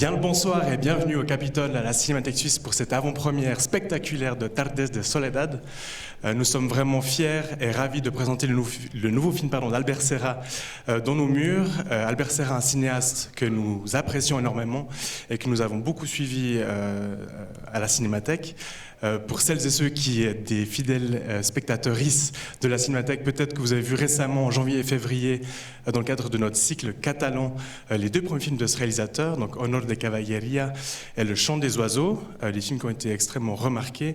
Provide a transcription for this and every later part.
Bien le bonsoir et bienvenue au Capitole à la Cinémathèque Suisse pour cette avant-première spectaculaire de Tardes de Soledad. Nous sommes vraiment fiers et ravis de présenter le nouveau film d'Albert Serra dans nos murs. Albert Serra, un cinéaste que nous apprécions énormément et que nous avons beaucoup suivi à la Cinémathèque. Pour celles et ceux qui sont des fidèles spectateuristes de la Cinémathèque, peut-être que vous avez vu récemment, en janvier et février, dans le cadre de notre cycle catalan, les deux premiers films de ce réalisateur, donc Honor de Cavalleria et Le Chant des Oiseaux, des films qui ont été extrêmement remarqués.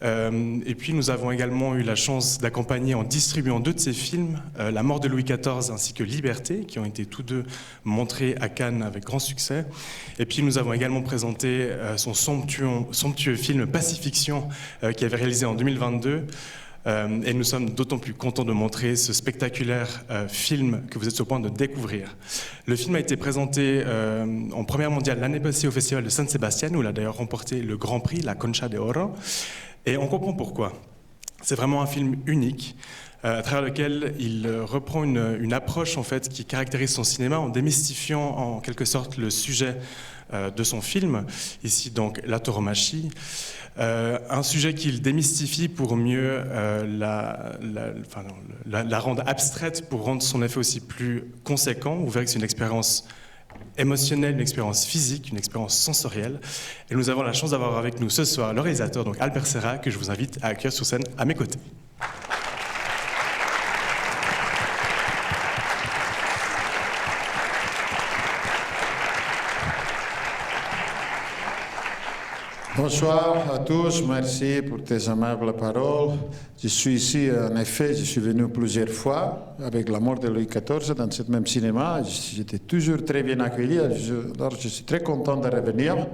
Et puis nous avons également eu la chance d'accompagner en distribuant deux de ses films, La mort de Louis XIV ainsi que Liberté, qui ont été tous deux montrés à Cannes avec grand succès. Et puis nous avons également présenté son somptueux film Pacifiction, qu'il avait réalisé en 2022. Et nous sommes d'autant plus contents de montrer ce spectaculaire film que vous êtes sur le point de découvrir. Le film a été présenté en première mondiale l'année passée au Festival de San Sebastián, où il a d'ailleurs remporté le Grand Prix, la Concha de Oro. Et on comprend pourquoi. C'est vraiment un film unique, à travers lequel il reprend une approche en fait, qui caractérise son cinéma en démystifiant en quelque sorte le sujet de son film, ici donc la tauromachie. Un sujet qu'il démystifie pour mieux la rendre abstraite, pour rendre son effet aussi plus conséquent. Vous verrez que c'est une expérience émotionnelle, une expérience physique, une expérience sensorielle. Et nous avons la chance d'avoir avec nous ce soir le réalisateur, donc Albert Serra, que je vous invite à accueillir sur scène à mes côtés. Bonsoir à tous, merci pour tes aimables paroles. Je suis ici, en effet, je suis venu plusieurs fois avec La mort de Louis XIV dans ce même cinéma. J'étais toujours très bien accueilli, alors je suis très content de revenir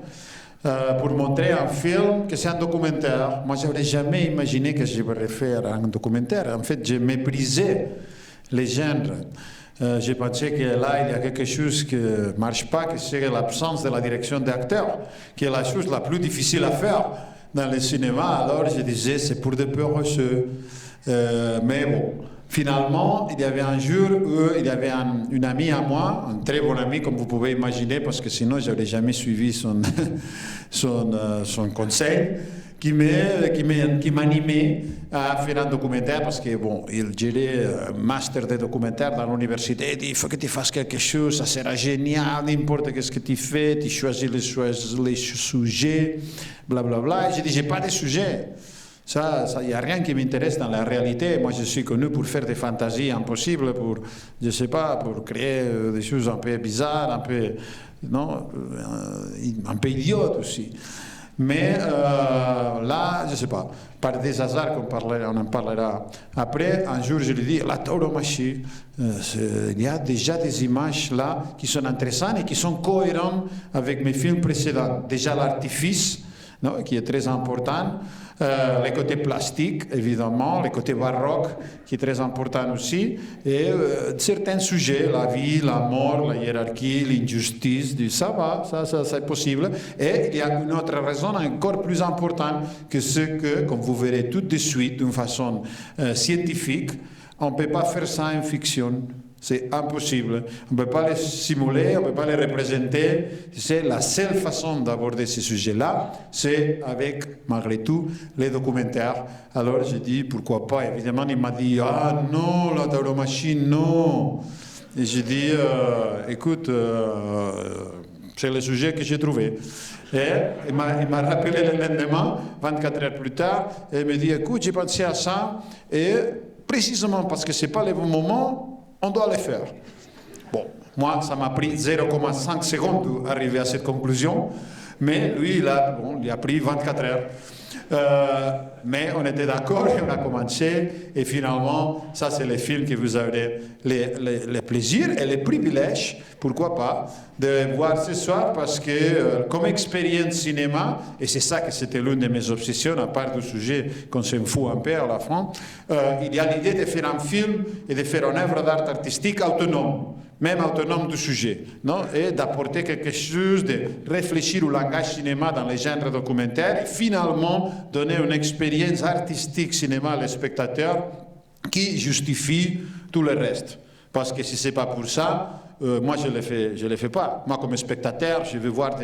pour montrer un film que c'est un documentaire. Moi, je n'aurais jamais imaginé que je pourrais faire un documentaire. En fait, je méprisais les genres. J'ai pensé que là, il y a quelque chose qui ne marche pas, que c'est l'absence de la direction d'acteurs, qui est la chose la plus difficile à faire dans le cinéma. Alors je disais, c'est pour des peureux. Mais bon, finalement, il y avait un jour où il y avait une amie à moi, un très bon ami, comme vous pouvez imaginer, parce que sinon, je n'aurais jamais suivi son conseil, qui m'animait à faire un documentaire parce que, bon, il gérait un master de documentaire dans l'université. Il dit, il faut que tu fasses quelque chose, ça sera génial, n'importe ce que tu fais, tu choisis les sujets, blablabla. Et j'ai dit, j'ai pas de sujet. Ça, il n'y a rien qui m'intéresse dans la réalité. Moi, je suis connu pour faire des fantasies impossibles, pour, je sais pas, pour créer des choses un peu bizarres, un peu idiotes aussi. Mais là, je ne sais pas, par des hasards on en parlera après, un jour je lui dis, la tauromachie, il y a déjà des images là qui sont intéressantes et qui sont cohérentes avec mes films précédents. Déjà l'artifice, qui est très important, les côtés plastiques, évidemment, les côtés baroques, qui est très important aussi, et certains sujets, la vie, la mort, la hiérarchie, l'injustice, ça va, ça c'est possible. Et il y a une autre raison encore plus importante que ce que, comme vous verrez tout de suite, d'une façon scientifique, on ne peut pas faire ça en fiction. C'est impossible. On ne peut pas les simuler, on ne peut pas les représenter. C'est la seule façon d'aborder ces sujets-là, c'est avec, malgré tout, les documentaires. Alors j'ai dit, pourquoi pas? Évidemment, il m'a dit, ah non, la tauromachie, non. Et j'ai dit, écoute, c'est le sujet que j'ai trouvé. Et il m'a rappelé le lendemain, 24 heures plus tard, et il m'a dit, écoute, j'ai pensé à ça, et précisément parce que ce n'est pas le bon moment, on doit le faire. Bon, moi, ça m'a pris 0,5 secondes d'arriver à cette conclusion, mais lui, il a pris 24 heures. Mais on était d'accord et on a commencé, et finalement, ça c'est le film que vous avez le plaisir et le privilège, pourquoi pas, de voir ce soir, parce que comme expérience cinéma, et c'est ça que c'était l'une de mes obsessions, à part du sujet qu'on s'en fout un peu à la fin, il y a l'idée de faire un film et de faire une œuvre d'art artistique autonome, même autonome du sujet, non? Et d'apporter quelque chose, de réfléchir au langage cinéma dans les genres documentaires, et finalement donner une expérience artistique cinéma à les spectateurs qui justifie tout le reste. Parce que si ce n'est pas pour ça, moi je le fais pas. Moi comme spectateur, je veux voir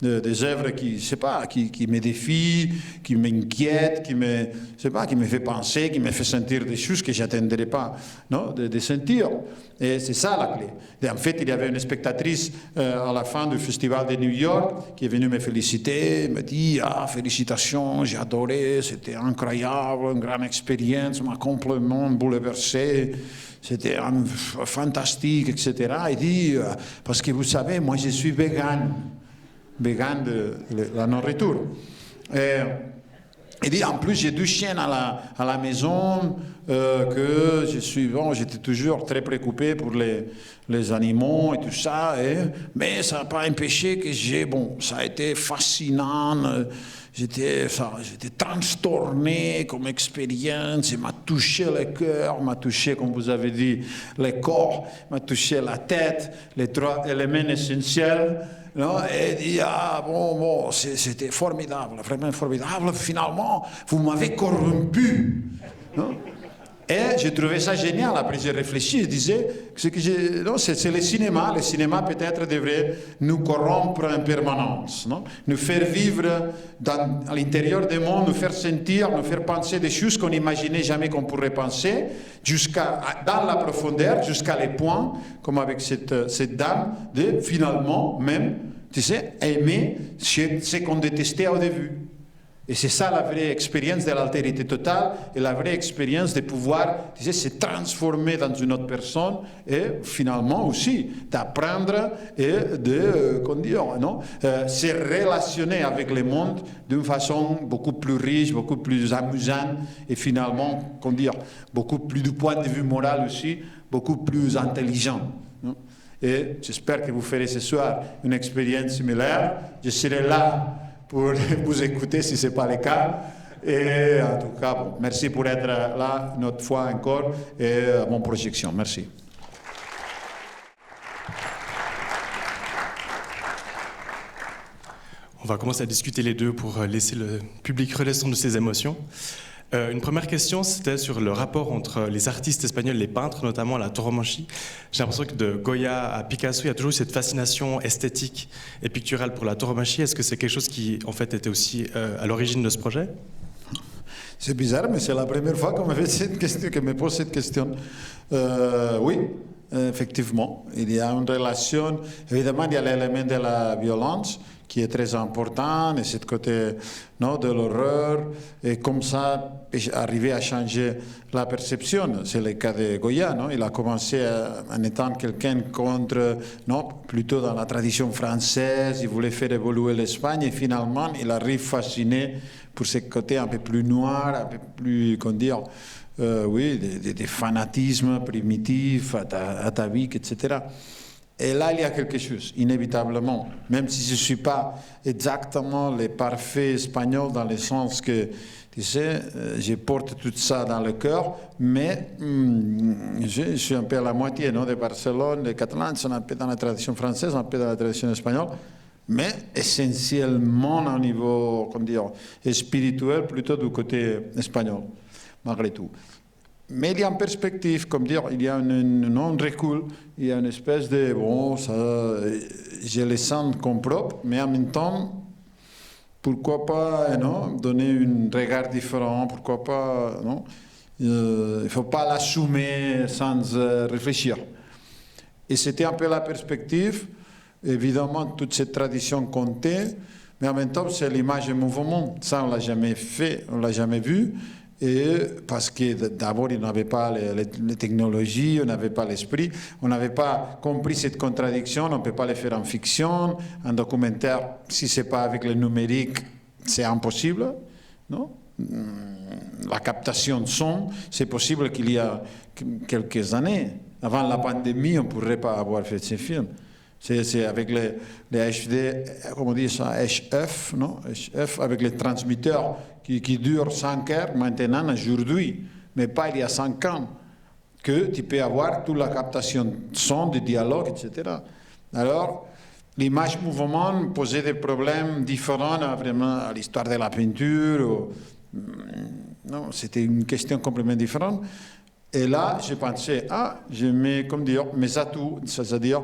des œuvres qui, je sais pas, qui me défient, qui m'inquiètent, qui me fait penser, qui me fait sentir des choses que j'attenderais pas, non, de sentir. Et c'est ça la clé. Et en fait, il y avait une spectatrice à la fin du festival de New York qui est venue me féliciter, me dit félicitations, j'ai adoré, c'était incroyable, une grande expérience, m'a complètement bouleversé, c'était fantastique, etc. Il dit parce que vous savez, moi je suis vegan de la nourriture. Il dit, en plus, j'ai 2 chiens à la maison, que j'étais toujours très préoccupé pour les animaux et tout ça, mais ça n'a pas empêché que ça a été fascinant, j'étais transtorné comme expérience, il m'a touché le cœur, m'a touché, comme vous avez dit, le corps, m'a touché la tête, les 3 éléments essentiels. Non, et il dit, c'était formidable, vraiment formidable, finalement, vous m'avez corrompu. Non? Et j'ai trouvé ça génial, après j'ai réfléchi, je disais, c'est le cinéma peut-être devrait nous corrompre en permanence, non? Nous faire vivre à l'intérieur du monde, nous faire sentir, nous faire penser des choses qu'on n'imaginait jamais qu'on pourrait penser, dans la profondeur, jusqu'à les points, comme avec cette dame, de finalement même, tu sais, aimer ce qu'on détestait au début. Et c'est ça la vraie expérience de l'altérité totale et la vraie expérience de pouvoir, tu sais, se transformer dans une autre personne et finalement aussi d'apprendre et de, se relationner avec le monde d'une façon beaucoup plus riche, beaucoup plus amusante et finalement, beaucoup plus du point de vue moral aussi, beaucoup plus intelligent. Et j'espère que vous ferez ce soir une expérience similaire. Je serai là pour vous écouter si ce n'est pas le cas. Et en tout cas, merci pour être là une autre fois encore et bonne projection. Merci. On va commencer à discuter les deux pour laisser le public redescendre de ses émotions. Une première question, c'était sur le rapport entre les artistes espagnols, les peintres, notamment la tauromachie. J'ai l'impression que de Goya à Picasso, il y a toujours eu cette fascination esthétique et picturale pour la tauromachie. Est-ce que c'est quelque chose qui, en fait, était aussi à l'origine de ce projet? C'est bizarre, mais c'est la première fois qu'on me pose cette question. Oui, effectivement, il y a une relation. Évidemment, il y a l'élément de la violence qui est très important, et ce côté de l'horreur, et comme ça, arriver à changer la perception. C'est le cas de Goya, non? Il a commencé en étant quelqu'un plutôt dans la tradition française, il voulait faire évoluer l'Espagne, et finalement, il arrive fasciné pour ce côté un peu plus noir, un peu plus, des fanatismes primitifs, ataviques, etc. Et là, il y a quelque chose, inévitablement, même si je ne suis pas exactement le parfait espagnol dans le sens que, tu sais, je porte tout ça dans le cœur, mais je suis un peu à la moitié, de Barcelone, de Catalans, sont un peu dans la tradition française, un peu dans la tradition espagnole, mais essentiellement au niveau, spirituel, plutôt du côté espagnol, malgré tout. Mais il y a une perspective, il y a un recul, il y a une espèce de, je le sens comme propre, mais en même temps, pourquoi pas donner un regard différent, pourquoi pas, il ne faut pas l'assumer sans réfléchir. Et c'était un peu la perspective, évidemment, toute cette tradition comptait, mais en même temps, c'est l'image du mouvement, ça on ne l'a jamais fait, on ne l'a jamais vu. Et parce que d'abord, il n'avait pas les technologies, on n'avait pas l'esprit, on n'avait pas compris cette contradiction, on ne peut pas le faire en fiction, en documentaire, si ce n'est pas avec le numérique, c'est impossible, non? La captation de son, c'est possible qu'il y a quelques années, avant la pandémie, on ne pourrait pas avoir fait ces films. C'est avec les HD, comment on dit ça, HF, non? HF, avec les transmetteurs qui durent 5 heures maintenant, aujourd'hui, mais pas il y a 5 ans, que tu peux avoir toute la captation de son, de dialogue, etc. Alors, l'image mouvement posait des problèmes différents vraiment à l'histoire de la peinture. Non, c'était une question complètement différente. Et là, j'ai pensé, je mets, comme dire, mes atouts, c'est-à-dire,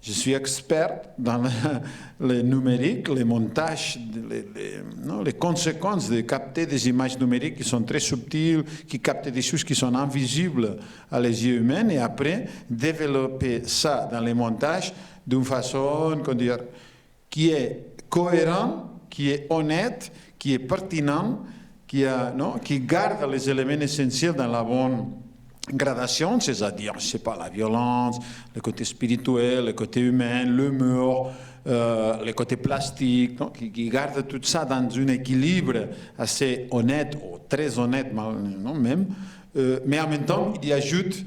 je suis expert dans le numérique, les montages, les conséquences de capter des images numériques qui sont très subtiles, qui captent des choses qui sont invisibles à les yeux humains, et après, développer ça dans les montages d'une façon, comment dire, qui est cohérente, qui est honnête, qui est pertinente, qui garde les éléments essentiels dans la bonne gradation, c'est-à-dire, je sais pas, la violence, le côté spirituel, le côté humain, l'humour, le côté plastique, qui garde tout ça dans un équilibre assez honnête, ou très honnête même, mais en même temps, il y ajoute,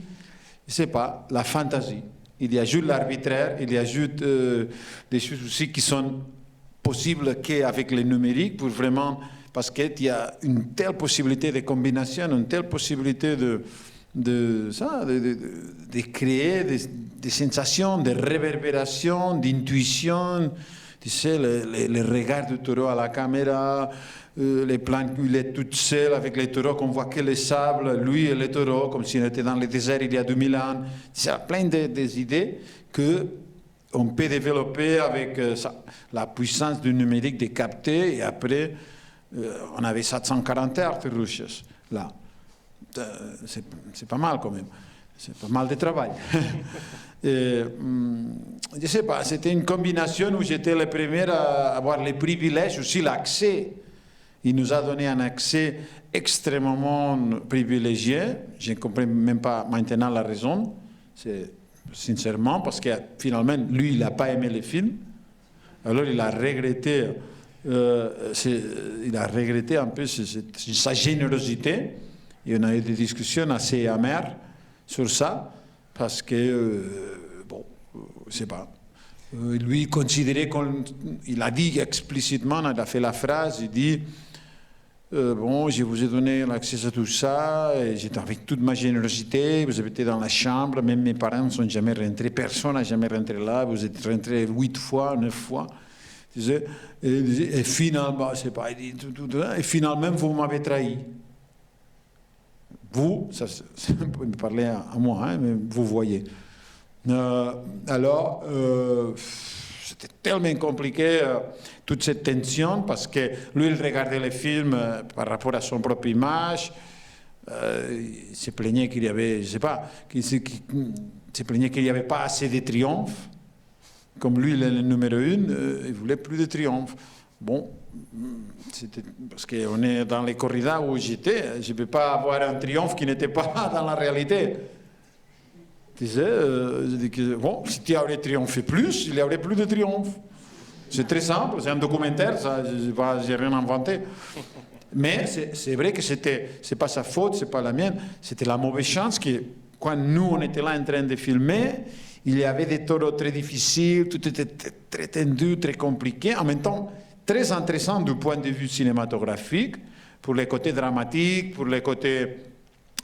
je sais pas, la fantaisie, il y ajoute l'arbitraire, il y ajoute des choses aussi qui sont possibles qu'avec le numérique, pour vraiment, parce qu'il y a une telle possibilité de combination, une telle possibilité de créer des sensations de réverbération, d'intuition, tu sais, le regard du taureau à la caméra, les plans où il est tout seul avec les taureaux, qu'on voit que le sable, lui et les taureaux, comme s'il était dans le désert il y a 2000 ans. Il y a plein des idées qu'on peut développer avec la puissance du numérique de capter, et après, on avait 740 Hz rouges, là. C'est pas mal quand même, c'est pas mal de travail. Je ne sais pas, c'était une combinaison où j'étais le premier à avoir les privilèges, aussi l'accès. Il nous a donné un accès extrêmement privilégié. Je ne comprends même pas maintenant la raison, sincèrement, parce que finalement, lui, il n'a pas aimé le film. Alors il a regretté, un peu sa générosité. Et on a eu des discussions assez amères sur ça, parce que, je ne sais pas, lui considérait il a dit explicitement, il a fait la phrase, il dit, je vous ai donné l'accès à tout ça, et j'étais avec toute ma générosité, vous avez été dans la chambre, même mes parents ne sont jamais rentrés, personne n'a jamais rentré là, vous êtes rentrés 8 fois, 9 fois. Et finalement, je sais pas, il dit, et finalement, vous m'avez trahi. Vous, ça peut me parler à moi, mais vous voyez. Alors, c'était tellement compliqué, toute cette tension, parce que lui, il regardait les films par rapport à son propre image. Il se plaignait qu'il y avait, je sais pas, il se plaignait qu'il n'y avait pas assez de triomphe. Comme lui, il est le numéro 1, il voulait plus de triomphe. Bon, c'était parce qu'on est dans les corridas où j'étais, je ne peux pas avoir un triomphe qui n'était pas dans la réalité. Tu sais, je dis que, si tu aurais triomphé plus, il y aurait plus de triomphe. C'est très simple, c'est un documentaire, ça, je n'ai rien inventé. Mais c'est vrai que c'est pas sa faute, c'est pas la mienne, c'était la mauvaise chance que, quand nous, on était là en train de filmer, il y avait des taureaux très difficiles, tout était très tendu, très compliqué, en même temps, très intéressant du point de vue cinématographique, pour les côtés dramatiques, pour les côtés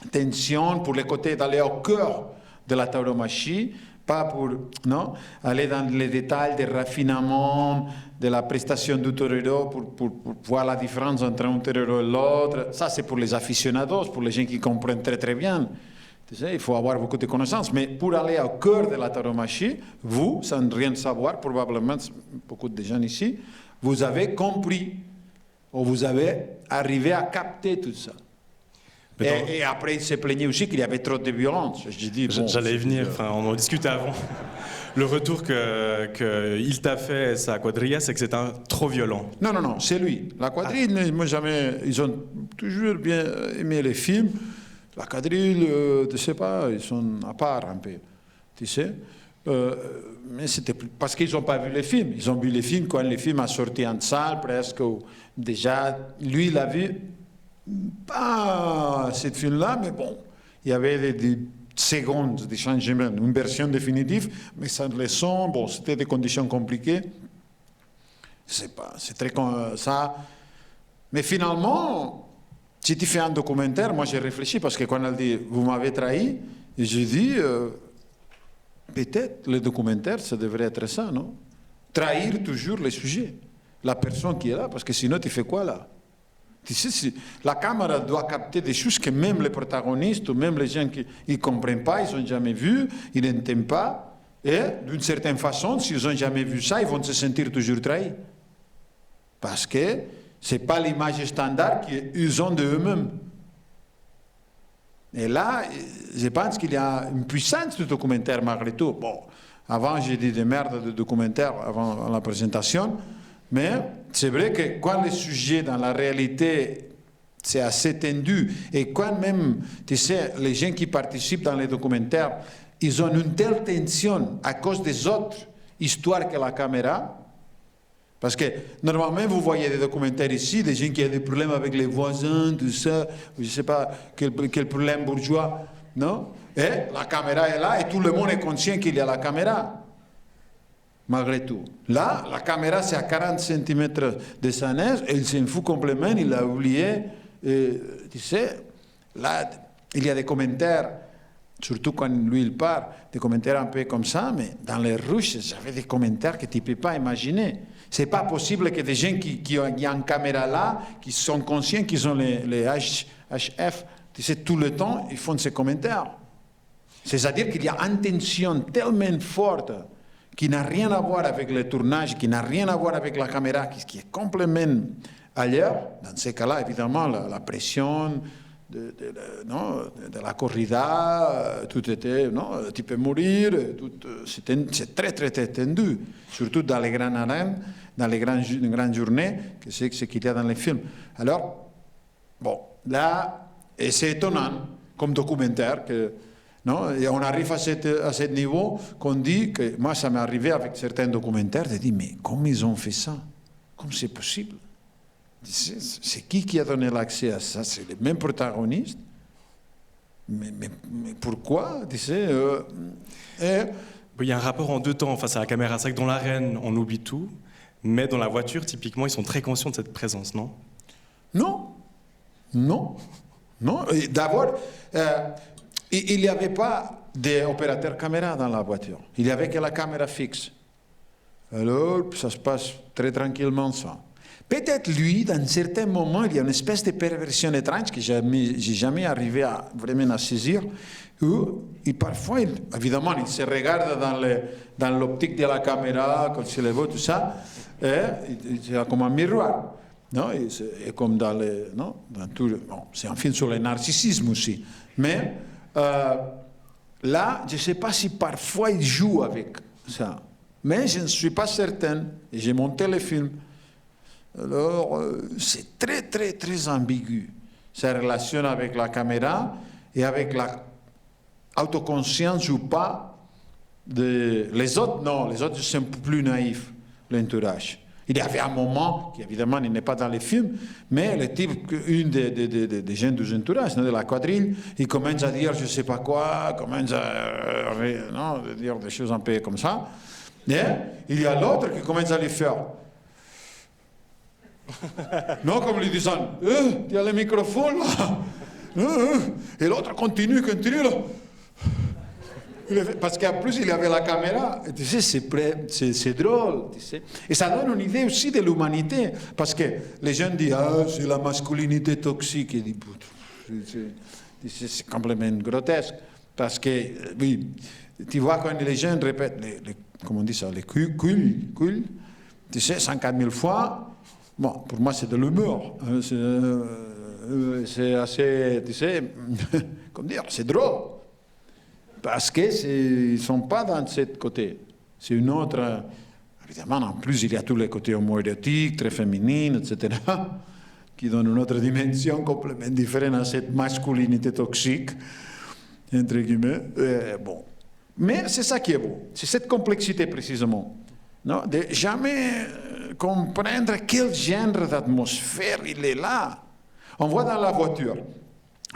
tension, pour les côtés d'aller au cœur de la tauromachie, pas pour aller dans les détails des raffinements, de la prestation du torero, pour voir la différence entre un torero et l'autre. Ça, c'est pour les aficionados, pour les gens qui comprennent très très bien. Tu sais, il faut avoir beaucoup de connaissances, mais pour aller au cœur de la tauromachie, vous, sans rien savoir, probablement beaucoup de gens ici, vous avez compris, ou vous avez arrivé à capter tout ça. Et après, il s'est plaigné aussi qu'il y avait trop de violence. J'allais venir, on en discutait avant. Le retour qu'il t'a fait, sa quadrilla, c'est que c'était trop violent. Non, c'est lui. La quadrille, ils ont toujours bien aimé les films. La quadrille, je ne sais pas, ils sont à part un peu, tu sais. Mais c'était parce qu'ils n'ont pas vu les films. Ils ont vu les films quand les films sont sortis en salle, presque. Déjà, lui, il a vu pas ce film-là, mais bon, il y avait des secondes de changement, une version définitive, mais sans le son, bon, c'était des conditions compliquées. C'est très ça. Mais finalement, si tu fais un documentaire, moi j'ai réfléchi, parce que quand elle dit « vous m'avez trahi », j'ai dit peut-être le documentaire, ça devrait être ça, non? Trahir toujours le sujet, la personne qui est là, parce que sinon tu fais quoi là? Tu sais, la caméra doit capter des choses que même les protagonistes ou même les gens qui ne comprennent pas, ils n'ont jamais vu, ils n'entendent pas. Et d'une certaine façon, s'ils n'ont jamais vu ça, ils vont se sentir toujours trahis. Parce que ce n'est pas l'image standard qu'ils ont d'eux-mêmes. Et là, je pense qu'il y a une puissance du documentaire malgré tout. Bon, avant, j'ai dit des merdes de documentaire avant la présentation. Mais c'est vrai que quand le sujet dans la réalité, c'est assez tendu, et quand même, tu sais, les gens qui participent dans les documentaires, ils ont une telle tension à cause des autres histoires que la caméra, parce que normalement, vous voyez des documentaires ici, des gens qui ont des problèmes avec les voisins, tout ça, je ne sais pas quel problème bourgeois, non? Et la caméra est là, et tout le monde est conscient qu'il y a la caméra. Malgré tout. Là, la caméra, c'est à 40 cm de sa neige, et il s'en fout complètement, il l'a oublié. Tu sais, là, il y a des commentaires, surtout quand lui, il part, des commentaires un peu comme ça, mais dans les rues, j'avais des commentaires que tu ne peux pas imaginer. C'est pas possible que des gens qui ont une caméra là, qui sont conscients qu'ils ont les HF, tu sais, tout le temps, ils font ces commentaires. C'est-à-dire qu'il y a une tension tellement forte qui n'a rien à voir avec le tournage, qui n'a rien à voir avec la caméra, qui est complètement ailleurs. Dans ces cas-là, évidemment, la pression de la corrida, tout était, non, tu peux mourir, c'est très, très, très tendu, surtout dans les grandes arènes, dans les grandes journées, que c'est ce qu'il y a dans les films. Alors, bon, là, et c'est étonnant, comme documentaire, que non, et on arrive à ce niveau qu'on dit que moi ça m'est arrivé avec certains documentaires de dire mais comment ils ont fait ça? Comment c'est possible? C'est qui a donné l'accès à ça? C'est les mêmes protagonistes? Mais pourquoi? Tu sais, Il y a un rapport en deux temps face à la caméra. C'est vrai que dans l'arène, on oublie tout, mais dans la voiture, typiquement, ils sont très conscients de cette présence, non? Non. D'abord, il n'y avait pas d'opérateur caméra dans la voiture. Il n'y avait que la caméra fixe. Alors, ça se passe très tranquillement, ça. Peut-être lui, dans certains moments, il y a une espèce de perversion étrange que je n'ai jamais arrivé à vraiment à saisir, où parfois, évidemment, il se regarde dans l'optique de la caméra, quand il se lève, tout ça, et c'est comme un miroir. Non, et comme dans les... Non, dans tout, bon, c'est un film sur le narcissisme aussi. Mais là, je ne sais pas si parfois il joue avec ça. Mais je ne suis pas certain. Et j'ai monté le film. Alors, c'est très, très, très ambigu. Sa relation avec la caméra et avec la autoconscience ou pas. Les autres, non. Les autres sont plus naïfs, l'entourage. Il y avait un moment, qui évidemment il n'est pas dans les films, mais le type, une des gens du entourage, de la quadrille, il commence à dire je ne sais pas quoi, commence à dire des choses un peu comme ça. Et il y a l'autre qui commence à lui faire. Non, comme lui disant, tu as le microphone là. Et l'autre continue là. Parce qu'en plus, il avait la caméra. Et tu sais, c'est drôle. Tu sais. Et ça donne une idée aussi de l'humanité. Parce que les gens disent, c'est la masculinité toxique. Et c'est complètement grotesque. Parce que, oui, tu vois, quand les gens répètent, comment on dit ça, les culs, tu sais, 50 000 fois, bon, pour moi, c'est de l'humour. C'est assez, tu sais, comment dire, c'est drôle. Parce qu'ils ne sont pas dans ce côté. C'est une autre... Évidemment, en plus, il y a tous les côtés homoérotiques, très féminines, etc., qui donnent une autre dimension complètement différente à cette masculinité toxique, entre guillemets. Bon. Mais c'est ça qui est beau. C'est cette complexité, précisément. Non? De jamais comprendre quel genre d'atmosphère il est là. On voit dans la voiture.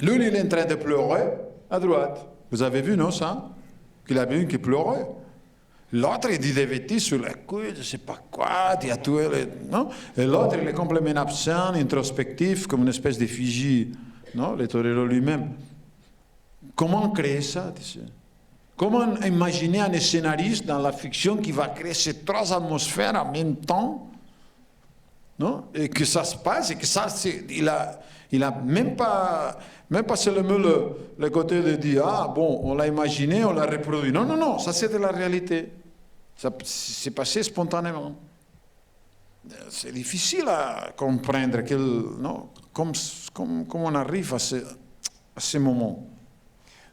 L'une, il est en train de pleurer, à droite. Vous avez vu, non, ça? Qu'il y avait une qui pleurait. L'autre, il dit des bêtises sur la couille, je ne sais pas quoi, tu as tué, non? Et l'autre, il est complètement absent, introspectif, comme une espèce d'effigie, non? Le torero lui-même. Comment créer ça, tu sais? Comment imaginer un scénariste dans la fiction qui va créer ces trois atmosphères en même temps? non? Et que ça se passe, et que ça, il a même pas seulement le côté de dire, ah bon, on l'a imaginé, on l'a reproduit. Non, non, non, ça c'est de la réalité. Ça s'est passé spontanément. C'est difficile à comprendre non? Comment on arrive à ce moment.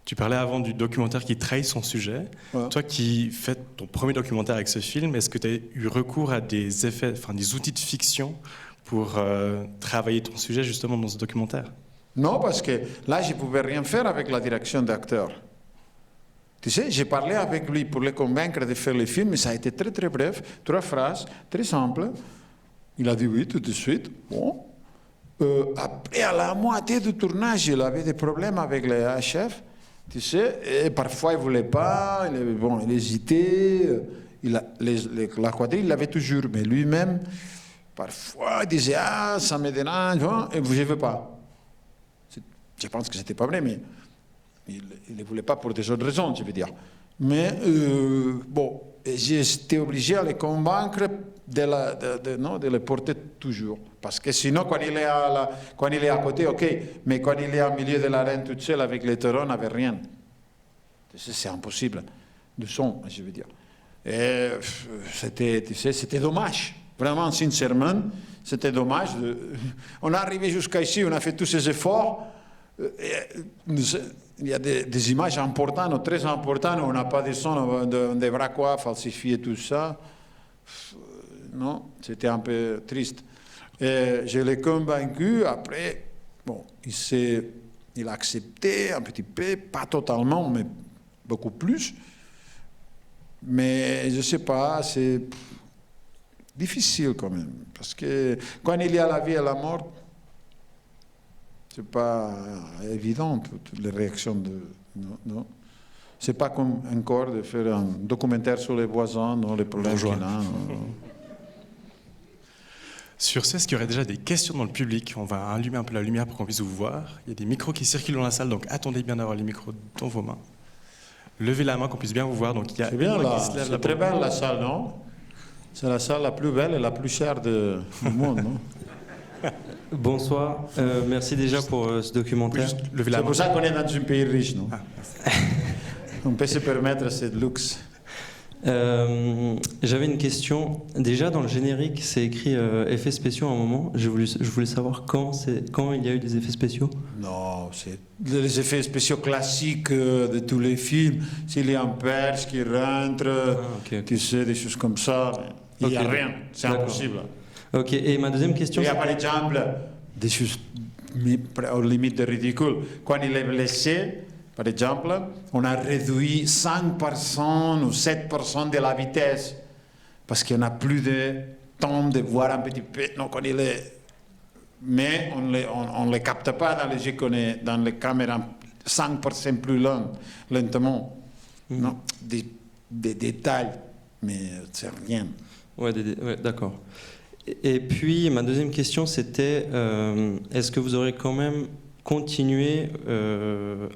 Tu parlais avant du documentaire qui trahit son sujet. Ouais. Toi qui fais ton premier documentaire avec ce film, est-ce que tu as eu recours à des outils de fiction pour travailler ton sujet justement dans ce documentaire? Non, parce que là, je ne pouvais rien faire avec la direction d'acteur. Tu sais, j'ai parlé avec lui pour le convaincre de faire le film, mais ça a été très très bref, 3 phrases, très simple. Il a dit oui tout de suite. Bon. Après, à la moitié du tournage, il avait des problèmes avec les chefs. Tu sais, et parfois il ne voulait pas, il hésitait. La quadrille, il l'avait toujours, mais lui-même, parfois, il disait ah, ça me dérange, et je ne veux pas. Je pense que ce n'était pas vrai, mais il ne voulait pas pour des autres raisons, je veux dire. Mais bon, j'étais obligé à les convaincre de les porter toujours. Parce que sinon, quand il est à côté, ok, mais quand il est au milieu de l'arène tout seul avec les taureaux, on n'avait rien. C'est impossible. Du son, je veux dire. Et c'était dommage. Vraiment, sincèrement, c'était dommage. On est arrivé jusqu'à ici, on a fait tous ces efforts. Il y a des images importantes, très importantes, on n'a pas de son, on devra falsifier tout ça. Non, c'était un peu triste. Et je l'ai convaincu, après, bon, il a accepté un petit peu, pas totalement, mais beaucoup plus. Mais je ne sais pas, c'est difficile quand même, parce que quand il y a la vie et la mort, c'est pas évident, toutes les réactions non. C'est pas comme encore de faire un documentaire sur les voisins, non, les problèmes qu'il a. Sur ce, est-ce qu'il y aurait déjà des questions dans le public? On va allumer un peu la lumière pour qu'on puisse vous voir. Il y a des micros qui circulent dans la salle, donc attendez bien d'avoir les micros dans vos mains. Levez la main qu'on puisse bien vous voir. Donc il y a c'est bien là, c'est très belle la salle, non? C'est la salle la plus belle et la plus chère du monde, non? Bonsoir, merci déjà pour ce documentaire. C'est pour ça qu'on est dans un pays riche, non? On peut se permettre ce luxe. J'avais une question. Déjà dans le générique, c'est écrit effets spéciaux à un moment. Je voulais savoir quand il y a eu des effets spéciaux. Non, c'est les effets spéciaux classiques de tous les films. S'il y a un perche qui rentre, tu sais, des choses comme ça, il n'y a rien, c'est impossible. Ok, et ma deuxième question... Il y a par exemple des choses aux limites de ridicule. Quand il est blessé, par exemple, on a réduit 5% ou 7% de la vitesse parce qu'on n'a plus de temps de voir un petit peu. Non, quand il est... Mais on ne les capte pas dans les yeux qu'on est dans les caméras 5% plus lentement. Non, des détails, mais c'est rien. Ouais, d'accord. Et puis, ma deuxième question, c'était est-ce que vous aurez quand même continué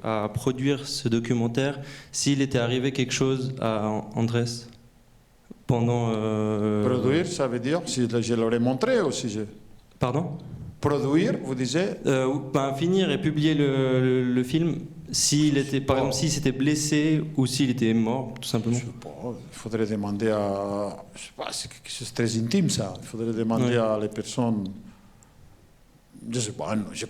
à produire ce documentaire s'il était arrivé quelque chose à Andrés pendant... Produire, ça veut dire si je l'aurais montré ou si je... Pardon? Produire, vous disiez finir et publier le film, s'il était, par exemple, s'il s'était blessé ou s'il était mort, tout simplement. Je sais pas, il faudrait demander à... Je sais pas, c'est quelque chose de très intime, ça. Il faudrait demander à les personnes... Je sais pas, je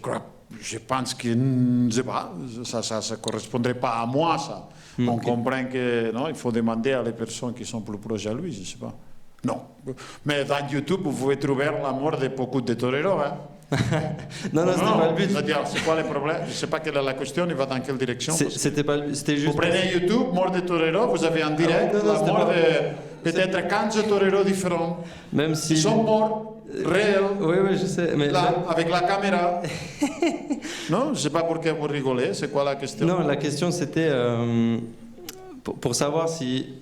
pense que... Je sais pas, ça correspondrait pas à moi, ça. On comprend que... Non, il faut demander à les personnes qui sont plus proches à lui, je sais pas. Non. Mais dans YouTube, vous pouvez trouver la mort de beaucoup de toreros, hein. non, c'était pas le but. C'est-à-dire, c'est quoi le problème? Je ne sais pas quelle est la question, il va dans quelle direction? C'était pas le but, c'était juste... Vous prenez YouTube, mort de torero, vous avez en direct la mort de peut-être 15 toreros différents. Même si... Ils sont morts, réels. Oui, je sais. Mais là, avec la caméra. Non, je ne sais pas pourquoi vous rigolez, c'est quoi la question? Non, la question c'était pour savoir si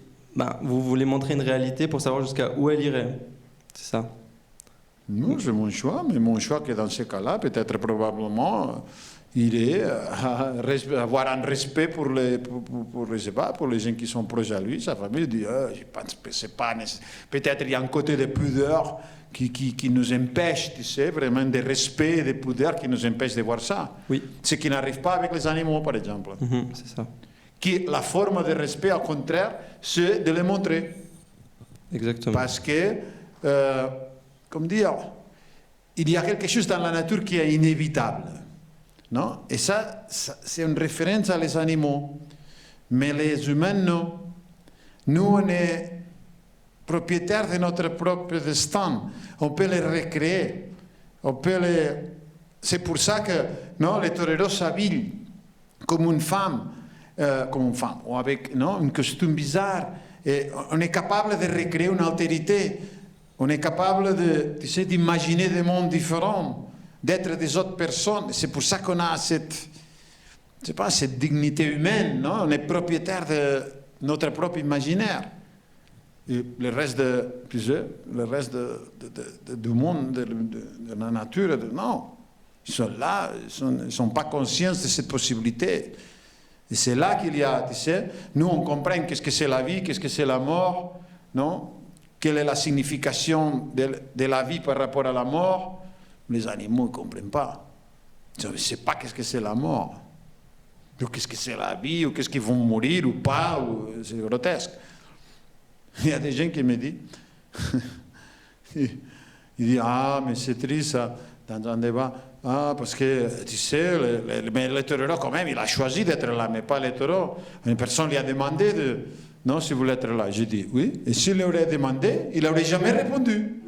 vous voulez montrer une réalité, pour savoir jusqu'à où elle irait. C'est ça? Non, c'est mon choix, mais mon choix que dans ce cas-là, peut-être probablement, il est avoir un respect pour je sais pas, pour les gens qui sont proches à lui, sa famille. Il dit, je pense que c'est pas peut-être il y a un côté de pudeur qui nous empêche, tu sais, vraiment de respect et de pudeur qui nous empêche de voir ça. Oui. Ce qui n'arrive pas avec les animaux, par exemple. C'est ça. Qui, la forme de respect, au contraire, c'est de les montrer. Exactement. Parce que, comme dire, il y a quelque chose dans la nature qui est inévitable. Non? Et ça c'est une référence à les animaux. Mais les humains, non. Nous, on est propriétaires de notre propre destin. On peut les recréer. C'est pour ça que non, les toreros s'habillent comme une femme, ou avec un costume bizarre. Et on est capable de recréer une altérité. On est capable d'imaginer des mondes différents, d'être des autres personnes. C'est pour ça qu'on a cette dignité humaine, non? On est propriétaire de notre propre imaginaire. Et le reste du monde, de la nature, non. Ils sont là, ils ne sont pas conscients de cette possibilité. Et c'est là qu'il y a, nous on comprend qu'est-ce que c'est la vie, qu'est-ce que c'est la mort, non? Quelle est la signification de la vie par rapport à la mort? Les animaux ne comprennent pas. Ils ne savent pas qu'est-ce que c'est la mort. Ou qu'est-ce que c'est la vie, ou qu'est-ce qu'ils vont mourir ou pas, c'est grotesque. Il y a des gens qui me disent, ils disent, mais c'est triste, dans un débat, parce que, tu sais, le taureau quand même, il a choisi d'être là, mais pas le taureau. Une personne lui a demandé non, si vous voulez être là. J'ai dit, oui, et s'il l'aurait demandé, il n'aurait jamais répondu.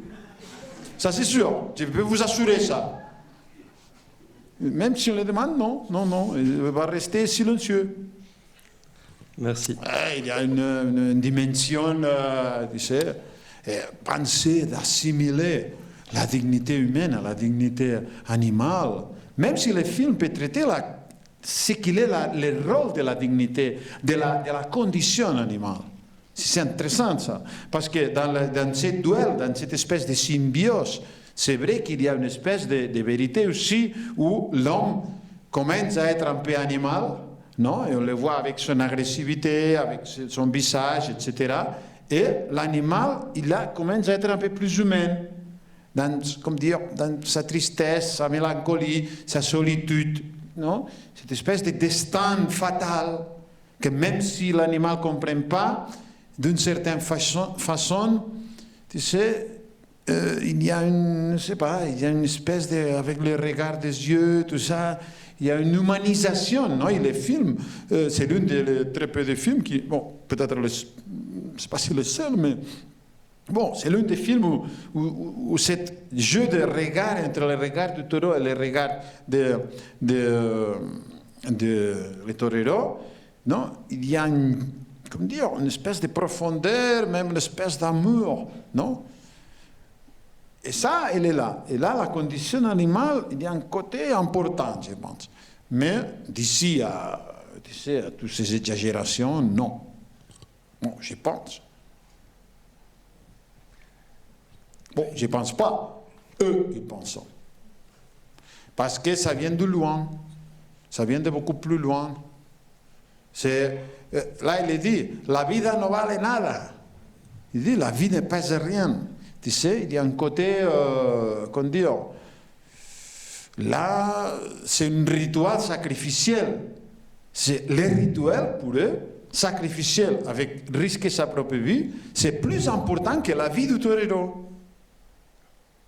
Ça, c'est sûr, je peux vous assurer ça. Même si on le demande, non, il va rester silencieux. Merci. Il y a une dimension, tu sais, penser d'assimiler la dignité humaine à la dignité animale. Même si le film peut traiter ce qu'il est le rôle de la dignité, de la condition animale. C'est intéressant ça, parce que dans ce duel, dans cette espèce de symbiose, c'est vrai qu'il y a une espèce de vérité aussi où l'homme commence à être un peu animal, non? Et on le voit avec son agressivité, avec son visage, etc. Et l'animal, commence à être un peu plus humain, dans sa tristesse, sa mélancolie, sa solitude, non? Cette espèce de destin fatal que même si l'animal ne comprend pas, d'une certaine façon, tu sais, il y a une espèce de, avec le regard des yeux, tout ça, il y a une humanisation, non? Et les films, c'est l'un des très peu de films qui, bon, peut-être, je ne sais pas si le seul, mais bon, c'est l'un des films où ce jeu de regard entre le regard du taureau et le regard de le torero, non? Il y a une espèce de profondeur, même une espèce d'amour, non? Et ça, elle est là. Et là, la condition animale, il y a un côté important, je pense. Mais d'ici à toutes ces exagérations, non. Bon, je pense. Bon, je ne pense pas. Eux, ils pensent. Parce que ça vient de loin. Ça vient de beaucoup plus loin. Là, il dit, la vida no vale nada. Il dit, la vie ne pèse rien. Tu sais, il y a un côté, comment dire, là, c'est un rituel sacrificiel. C'est le rituel pour eux, sacrificiel, avec risquer sa propre vie, c'est plus important que la vie du torero.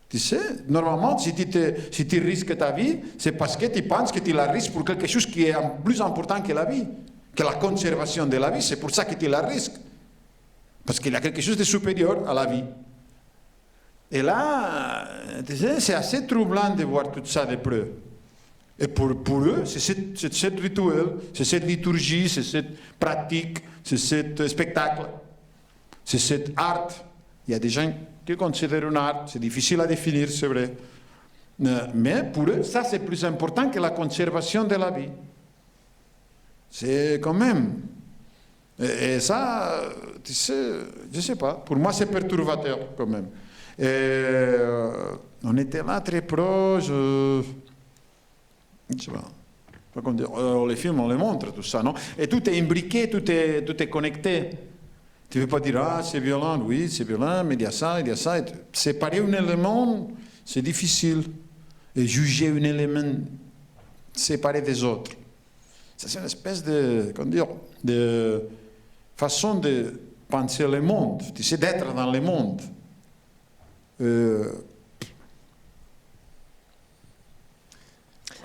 Tu sais, normalement, si tu risques ta vie, c'est parce que tu penses que tu la risques pour quelque chose qui est plus important que la vie, que la conservation de la vie. C'est pour ça que tu la risques. Parce qu'il y a quelque chose de supérieur à la vie. Et là, tu sais, c'est assez troublant de voir tout ça de près. Et pour eux, c'est ce rituel, c'est cette liturgie, c'est cette pratique, c'est ce spectacle, c'est cet art. Il y a des gens qui considèrent un art, c'est difficile à définir, c'est vrai. Mais pour eux, ça c'est plus important que la conservation de la vie. C'est quand même. Et ça, tu sais, je ne sais pas, pour moi c'est perturbateur quand même. On était là très proche, je sais pas. Les films, on les montre, tout ça, non? Et tout est imbriqué, tout est connecté. Tu ne veux pas dire, ah, c'est violent, oui, c'est violent, mais il y a ça, il y a ça. Et séparer un élément, c'est difficile. Et juger un élément séparé des autres. Ça, c'est une espèce de façon de penser le monde, tu sais, d'être dans le monde.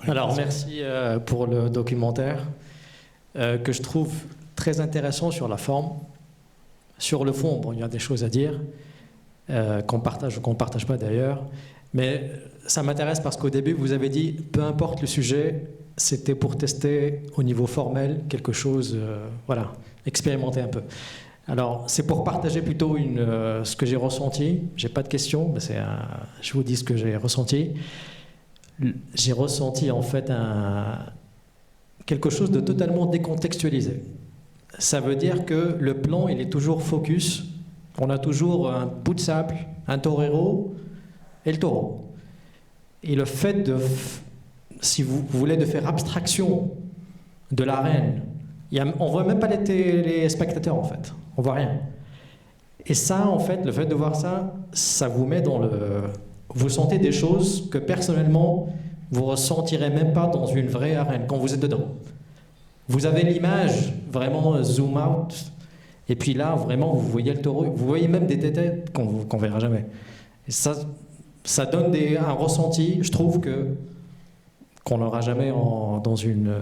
Alors, merci pour le documentaire que je trouve très intéressant sur la forme. Sur le fond, bon, il y a des choses à dire qu'on partage ou qu'on ne partage pas d'ailleurs. Mais ça m'intéresse parce qu'au début, vous avez dit, peu importe le sujet, c'était pour tester au niveau formel quelque chose, voilà, expérimenter un peu. Alors, c'est pour partager plutôt ce que j'ai ressenti. Je n'ai pas de questions, mais je vous dis ce que j'ai ressenti. J'ai ressenti en fait quelque chose de totalement décontextualisé. Ça veut dire que le plan, il est toujours focus. On a toujours un bout de sable, un torero et le taureau. Et le fait si vous voulez, de faire abstraction de l'arène, on ne voit même pas les spectateurs en fait. On ne voit rien. Et ça, en fait, le fait de voir ça, ça vous met dans vous sentez des choses que personnellement, vous ne ressentirez même pas dans une vraie arène, quand vous êtes dedans. Vous avez l'image vraiment zoom out, et puis là, vraiment, vous voyez le taureau, vous voyez même des têtes qu'on ne verra jamais. Et ça donne un ressenti, je trouve, qu'on n'aura jamais dans une...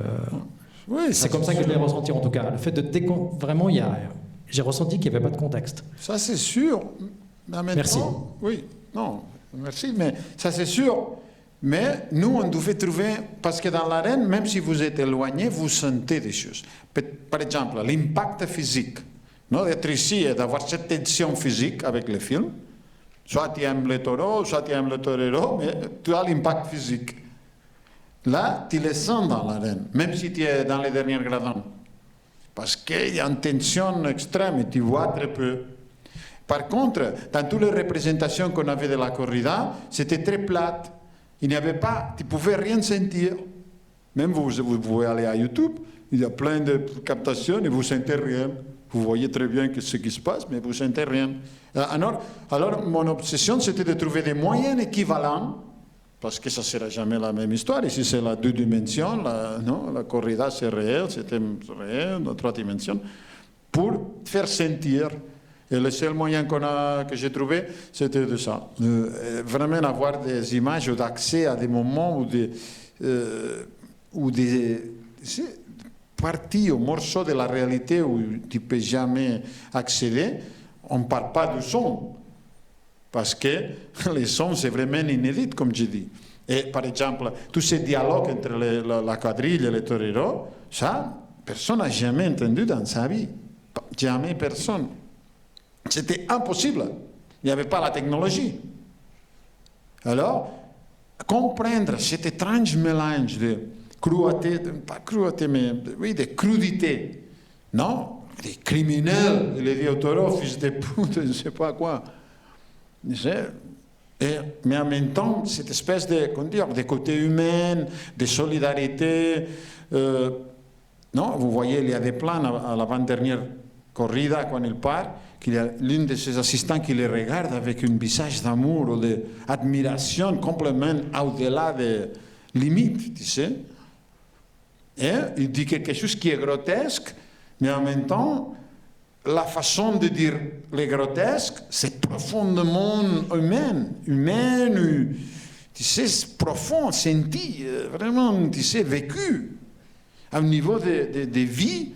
Oui, c'est comme ça que je l'ai ressenti, en tout cas. Le fait de vraiment, j'ai ressenti qu'il n'y avait pas de contexte. Ça, c'est sûr. Merci. Oui, non, merci, mais ça, c'est sûr. Mais nous, on devait trouver, parce que dans l'arène, même si vous êtes éloigné, vous sentez des choses. Par exemple, l'impact physique, non, d'être ici et d'avoir cette tension physique avec le film. Soit tu aimes le taureau, soit tu aimes le torero, mais tu as l'impact physique. Là, tu le sens dans l'arène, même si tu es dans les derniers gradins. Parce qu'il y a une tension extrême et tu vois très peu. Par contre, dans toutes les représentations qu'on avait de la corrida, c'était très plate. Il n'y avait pas, tu ne pouvais rien sentir. Même vous pouvez aller à YouTube, il y a plein de captations et vous ne sentez rien. Vous voyez très bien ce qui se passe, mais vous ne sentez rien. Alors, mon obsession, c'était de trouver des moyens équivalents, parce que ça ne sera jamais la même histoire. Ici, c'est la 2 dimensions, la corrida, c'est réel, c'était réel, dans 3 dimensions, pour faire sentir. Et le seul moyen que j'ai trouvé, c'était de ça. Vraiment avoir des images ou d'accès à des moments ou des parties ou morceaux de la réalité où tu ne peux jamais accéder. On ne parle pas du son, parce que les sons, c'est vraiment inédit, comme je dis. Et par exemple, tous ces dialogues entre la quadrille et les toreros, ça, personne n'a jamais entendu dans sa vie. Jamais personne. C'était impossible. Il n'y avait pas la technologie. Alors, comprendre cet étrange mélange de cruauté, pas cruauté, mais oui, de crudité, non? Des criminels, il est dit au taureau, fils de pute, je ne sais pas quoi. Mais en même temps, cette espèce de côté humain, de solidarité. Non, vous voyez, il y a des plans à l'avant-dernière corrida, quand il part, qu'il y a l'un de ses assistants qui le regarde avec un visage d'amour ou d'admiration complètement au-delà des limites, tu sais. Et il dit quelque chose qui est grotesque, mais en même temps, la façon de dire le grotesque, c'est profondément humain, tu sais, profond, senti, vraiment, tu sais, vécu, à un niveau de vie.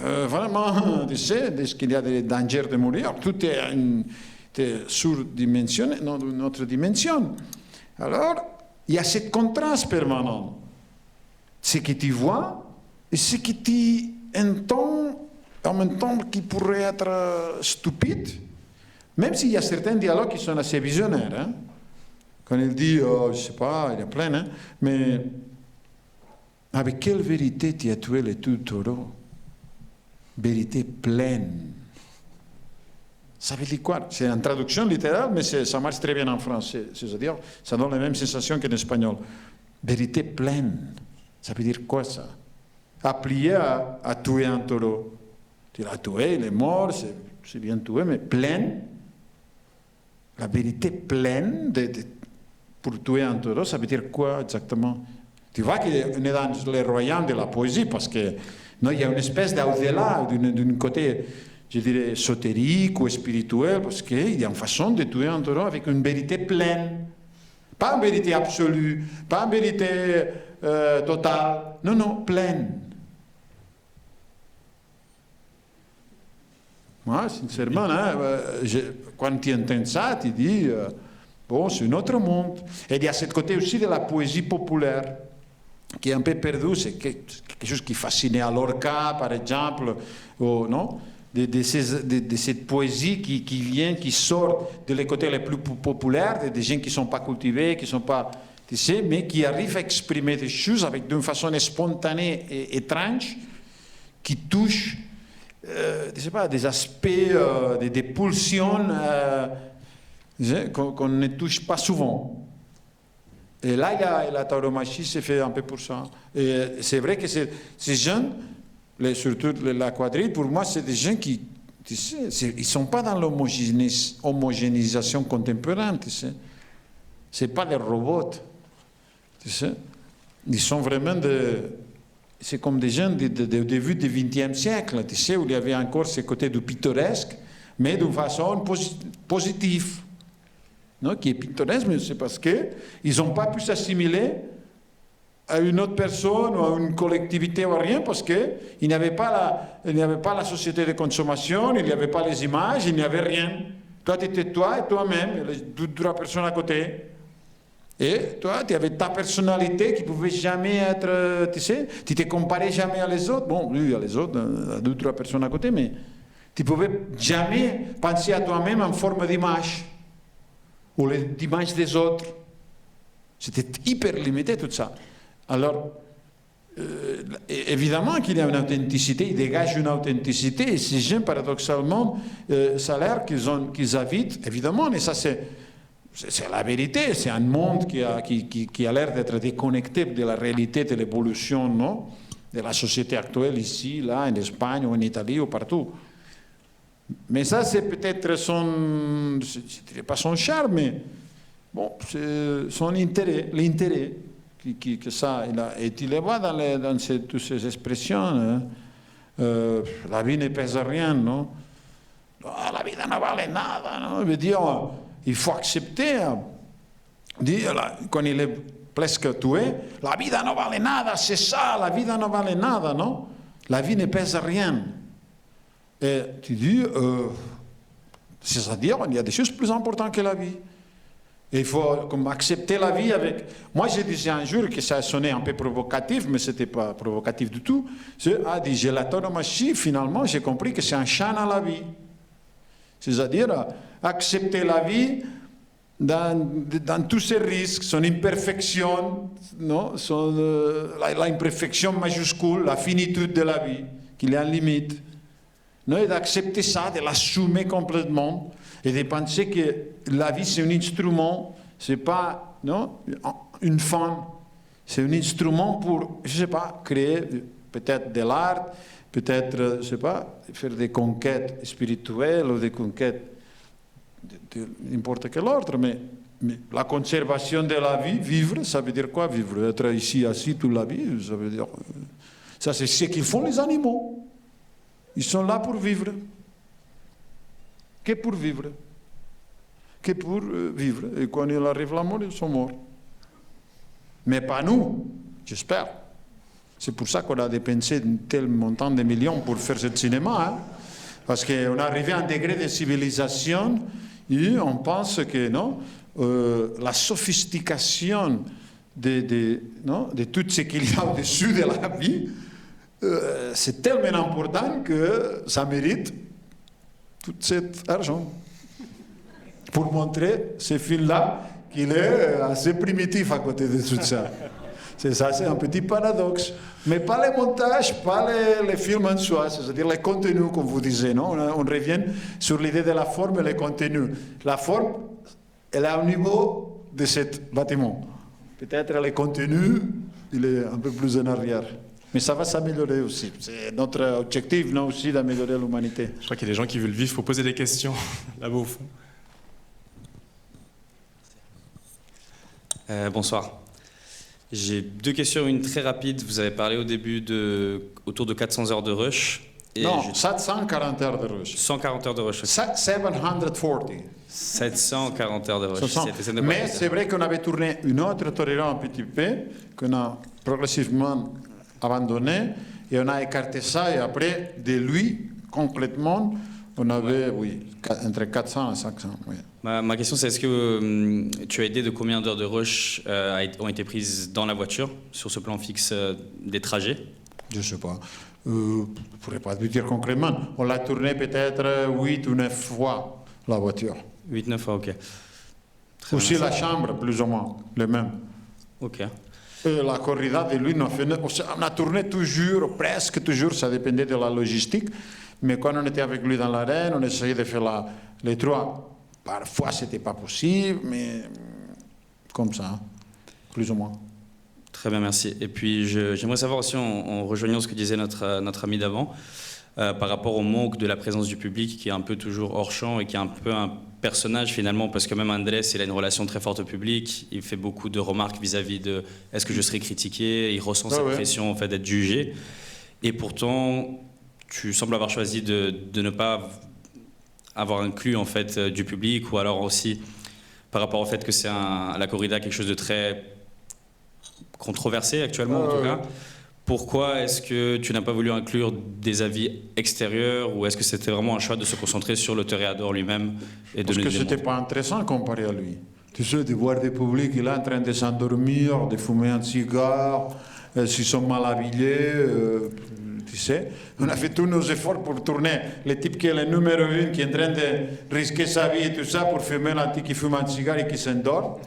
Vraiment, tu sais, dès qu'il y a des dangers de mourir, tout est surdimensionné, notre dimension. Alors, il y a ce contraste permanent. Ce que tu vois et ce que tu entends, en même temps qui pourrait être stupide, même s'il y a certains dialogues qui sont assez visionnaires. Hein? Quand il dit, je ne sais pas, il y a plein, hein? Mais avec quelle vérité tu as tué le taureau? Vérité pleine. Ça veut dire quoi? C'est une traduction littérale, mais ça marche très bien en français. C'est-à-dire, ça donne la même sensation qu'en espagnol. Vérité pleine. Ça veut dire quoi ça? Applié à tuer un taureau. Tu l'as tué, il est mort, c'est bien tué, mais pleine, la vérité pleine pour tuer un taureau, ça veut dire quoi exactement? Tu vois qu'on est dans le royaume de la poésie, parce que non, il y a une espèce d'au-delà, d'un côté, je dirais, ésotérique ou spirituel, parce qu'il y a une façon de tuer un taureau avec une vérité pleine. Pas une vérité absolue, pas une vérité totale, non, pleine. Moi, sincèrement, quand tu entends ça, tu dis, bon, c'est un autre monde. Et il y a ce côté aussi de la poésie populaire, qui est un peu perdu, c'est quelque chose qui fascinait à Lorca, par exemple, ou, non? De cette poésie qui vient, qui sort des côtés les plus populaires, des gens qui ne sont pas cultivés, qui ne sont pas, tu sais, mais qui arrivent à exprimer des choses d'une façon spontanée et étrange, qui touchent, je ne sais pas, des aspects, des pulsions qu'on ne touche pas souvent. Et là, la tauromachie s'est fait un peu pour ça. Et c'est vrai que ces jeunes, surtout la quadrille, pour moi, c'est des gens qui, tu sais, ils ne sont pas dans l'homogénéisation contemporaine, tu sais. Ce n'est pas des robots, tu sais. Ils sont vraiment c'est comme des gens du début du XXe siècle, tu sais, où il y avait encore ce côté du pittoresque, mais d'une façon positive. Non, qui est pittoresque, mais c'est parce qu'ils n'ont pas pu s'assimiler à une autre personne ou à une collectivité ou à rien, parce qu'il n'y avait pas la société de consommation, il n'y avait pas les images, il n'y avait rien. Toi, tu étais toi et toi-même, et les deux personnes à côté. Et toi, tu avais ta personnalité qui ne pouvait jamais être, tu sais, tu ne te comparais jamais à les autres. Bon, lui, à les autres, à deux, trois personnes à côté, mais tu ne pouvais jamais penser à toi-même en forme d'image, ou l'image des autres. C'était hyper limité tout ça. Alors, évidemment qu'il y a une authenticité, ils dégagent une authenticité, et ces gens, paradoxalement, ça a l'air qu'ils habitent, évidemment, et ça c'est la vérité, c'est un monde qui a l'air d'être déconnecté de la réalité de l'évolution, non, de la société actuelle ici, là, en Espagne, ou en Italie, ou partout. Mais ça, c'est peut-être son, je ne dirais pas son charme, mais bon, c'est son intérêt, l'intérêt que ça il a. Et tu le vois dans toutes ces expressions, hein. La vie ne pèse rien, non? La vie ne vale nada, non? Je veux dire, il faut accepter, quand il est presque tué, la vie ne vale nada, c'est ça, la vie ne vale nada, non? La vie ne pèse rien. Et tu dis, c'est-à-dire, il y a des choses plus importantes que la vie. Et il faut comme accepter la vie avec... Moi, je disais un jour que ça sonnait un peu provocatif, mais ce n'était pas provocatif du tout. J'ai la tauromachie, finalement, j'ai compris que c'est un chant à la vie. C'est-à-dire, accepter la vie dans tous ses risques, son imperfection, non, l'imperfection majuscule, la finitude de la vie, qu'il y a une limite. Non, et d'accepter ça, de l'assumer complètement, et de penser que la vie c'est un instrument, c'est pas, non, une fin, c'est un instrument pour, je sais pas, créer peut-être de l'art, peut-être, je sais pas, faire des conquêtes spirituelles ou des conquêtes de n'importe quel ordre, mais la conservation de la vie, vivre, ça veut dire quoi vivre? Être ici assis toute la vie, ça veut dire, ça c'est ce qu'ils font les animaux. Ils sont là pour vivre. Que pour vivre. Que pour vivre. Et quand il arrive la mort, ils sont morts. Mais pas nous, j'espère. C'est pour ça qu'on a dépensé un tel montant de millions pour faire ce cinéma. Hein? Parce qu'on est arrivé à un degré de civilisation et on pense que non, la sophistication de tout ce qu'il y a au-dessus de la vie, c'est tellement important que ça mérite tout cet argent pour montrer ce film-là qu'il est assez primitif à côté de tout ça. C'est ça, c'est un petit paradoxe. Mais pas les montages, pas les films en soi, c'est-à-dire les contenus, comme vous disiez, non? On revient sur l'idée de la forme et le contenu. La forme, elle est au niveau de ce bâtiment. Peut-être le contenu, il est un peu plus en arrière. Mais ça va s'améliorer aussi. C'est notre objectif, non, aussi, d'améliorer l'humanité. Je crois qu'il y a des gens qui veulent vivre, il faut poser des questions là-bas au fond. Bonsoir. J'ai deux questions, une très rapide. Vous avez parlé au début autour de 400 heures de rush. Et Non, 740 heures de rush. 140 heures de rush. 740. 740 heures de rush. 700. Mais c'est vrai qu'on avait tourné une autre Torero un petit peu, qu'on a progressivement abandonné, et on a écarté ça, et après, de lui, complètement, on avait, oui, entre 400 et 500. Oui. Ma question, c'est est-ce que tu as idée de combien d'heures de rush ont été prises dans la voiture, sur ce plan fixe des trajets? Je ne sais pas. Je ne pourrais pas te dire concrètement. On l'a tourné peut-être 8 ou 9 fois, la voiture. 8-9 fois, ok. Très Aussi bien. la chambre, plus ou moins, le même. Ok. Et la corrida de lui, on a tourné toujours, presque toujours, ça dépendait de la logistique. Mais quand on était avec lui dans l'arène, on essayait de faire les trois. Parfois, ce n'était pas possible, mais comme ça, plus ou moins. Très bien, merci. Et puis, j'aimerais savoir aussi, en rejoignant ce que disait notre ami d'avant, par rapport au manque de la présence du public, qui est un peu toujours hors champ et qui est un peu un personnage finalement, parce que même Andrés, il a une relation très forte au public, il fait beaucoup de remarques vis-à-vis de est-ce que je serai critiqué, il ressent cette pression en fait, d'être jugé. Et pourtant, tu sembles avoir choisi de ne pas avoir inclus en fait, du public, ou alors aussi par rapport au fait que c'est la corrida quelque chose de très controversé actuellement en tout cas. Pourquoi est-ce que tu n'as pas voulu inclure des avis extérieurs, ou est-ce que c'était vraiment un choix de se concentrer sur le toréador lui-même et de Parce que ce n'était pas intéressant comparé à lui. Tu sais, de voir des publics, il est en train de s'endormir, de fumer un cigare, s'ils sont mal habillés, tu sais. On a fait tous nos efforts pour tourner le type qui est le numéro 1, qui est en train de risquer sa vie et tout ça pour fumer l'anti qui fume un cigare et qui s'endort.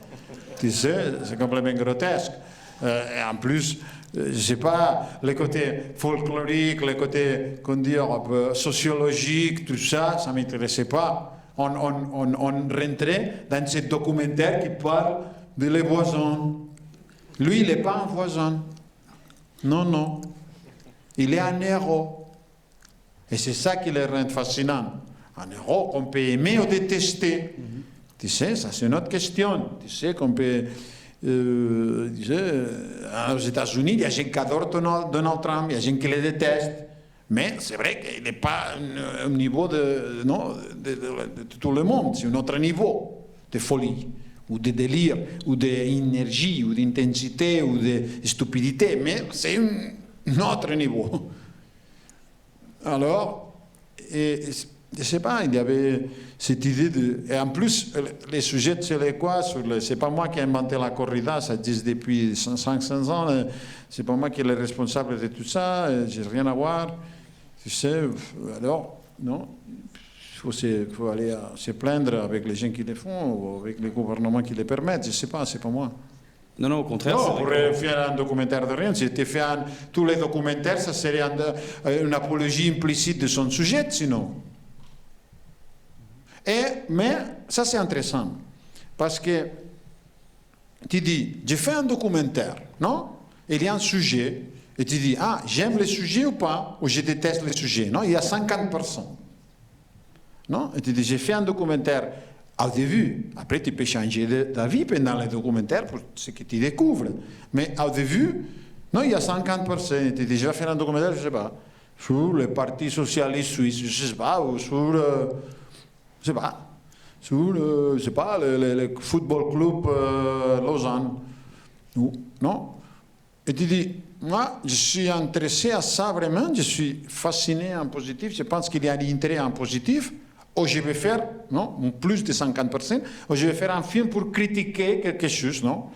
Tu sais, c'est complètement grotesque. Et en plus, je ne sais pas, le côté folklorique, le côté, comment dire, sociologique, tout ça, ça ne m'intéressait pas. On rentrait dans ce documentaire qui parle de les voisins. Lui, il n'est pas un voisin. Non, non. Il est un héros. Et c'est ça qui le rend fascinant. Un héros qu'on peut aimer ou détester. Tu sais, ça c'est une autre question. Tu sais qu'on peut... aux États-Unis, il y a gens qui adorent Donald Trump, il y a gens qui le détestent. Mais c'est vrai qu'il n'est pas au niveau de tout le monde. C'est un autre niveau de folie, ou de délire, ou d'énergie, ou d'intensité, ou de stupidité. Mais c'est un autre niveau. Alors, je ne sais pas, il y avait cette idée de... Et en plus, les sujets de Séléquois, c'est pas moi qui ai inventé la corrida, ça existe depuis 500 ans, c'est pas moi qui est le responsable de tout ça, j'ai rien à voir. Tu sais, alors, non, il faut aller se plaindre avec les gens qui le font, ou avec les gouvernements qui le permettent, je ne sais pas, c'est pas moi. Non, non, au contraire. Non, on pourrait faire un documentaire de rien. Si c'était fait tous les documentaires, ça serait une apologie implicite de son sujet, sinon. Mais ça, c'est intéressant. Parce que tu dis, j'ai fait un documentaire, non? Il y a un sujet, et tu dis, ah, j'aime le sujet ou pas? Ou je déteste le sujet? Non, il y a 50%. Non? Et tu dis, j'ai fait un documentaire au début. Après, tu peux changer d'avis pendant le documentaire pour ce que tu découvres. Mais au début, non, il y a 50%. Et tu dis, je vais faire un documentaire, je ne sais pas, sur le Parti socialiste suisse, je ne sais pas, ou sur... je ne sais pas, sur le football club Lausanne. Non? Et tu dis, moi, je suis intéressé à ça vraiment, je suis fasciné en positif, je pense qu'il y a un intérêt en positif, ou je vais faire, non, plus de 50%, ou je vais faire un film pour critiquer quelque chose, non?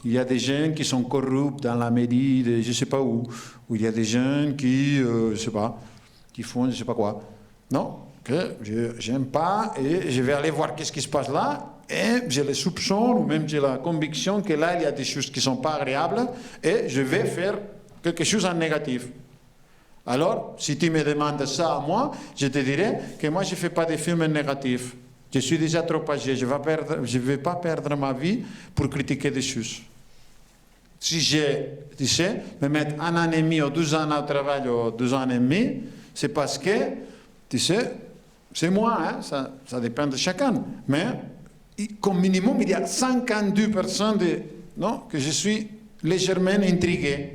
Il y a des gens qui sont corrupts dans la mairie, je ne sais pas où il y a des gens qui, je ne sais pas, qui font je ne sais pas quoi. Non? Que je n'aime pas, et je vais aller voir qu'est-ce qui se passe là, et j'ai le soupçon, ou même j'ai la conviction que là, il y a des choses qui ne sont pas agréables, et je vais faire quelque chose en négatif. Alors, si tu me demandes ça à moi, je te dirais que moi, je ne fais pas de films négatifs. Je suis déjà trop âgé, je ne vais pas perdre ma vie pour critiquer des choses. si j'ai, tu sais, me mettre 1 an et demi ou 12 ans au travail ou 2 ans et demi, c'est parce que, tu sais, c'est moi, hein, ça dépend de chacun. Mais comme minimum, il y a 52% que je suis légèrement intrigué,